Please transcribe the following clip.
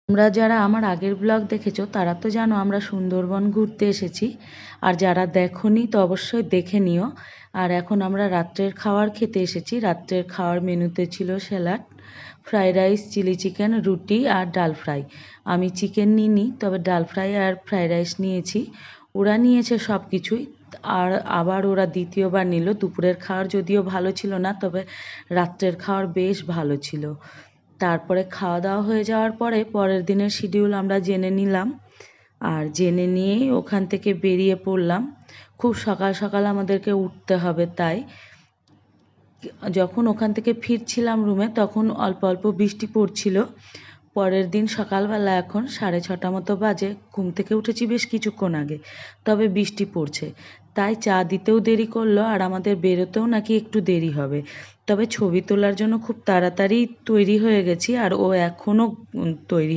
তোমরা যারা আমার আগের ব্লগ দেখেছো তারা তো জানো আমরা সুন্দরবন ঘুরতে এসেছি, আর যারা দেখোনি তো অবশ্যই দেখে নিও। আর এখন আমরা রাত্রের খাবার খেতে এসেছি। রাত্রের খাওয়ার মেনুতে ছিল salad, fried rice, chilli chicken, রুটি আর ডাল ফ্রাই। আমি চিকেন নিইনি, তবে ডাল ফ্রাই আর ফ্রাইড রাইস নিয়েছি। ওরা নিয়েছে সব কিছুই। আর আবার ওরা দ্বিতীয়বার নিল। দুপুরের খাওয়ার যদিও ভালো ছিল না, তবে রাত্রের খাওয়ার বেশ ভালো ছিল। তারপরে খাওয়া দাওয়া হয়ে যাওয়ার পরে পরের দিনের শিডিউল আমরা জেনে নিলাম, আর জেনে নিয়েই ওখান থেকে বেরিয়ে পড়লাম। খুব সকাল সকাল আমাদেরকে উঠতে হবে, তাই যখন ওখান থেকে ফিরছিলাম রুমে তখন অল্প অল্প বৃষ্টি পড়ছিল। পরের দিন সকালবেলা এখন 6:30 মতো বাজে, ঘুম থেকে উঠেছি বেশ কিছুক্ষণ আগে, তবে বৃষ্টি পড়ছে। তাই চা দিতেও দেরি করলো, আর আমাদের বেরোতেও নাকি একটু দেরি হবে। তবে ছবি তোলার জন্য খুব তাড়াতাড়ি তৈরি হয়ে গেছি, আর ও এখনও তৈরি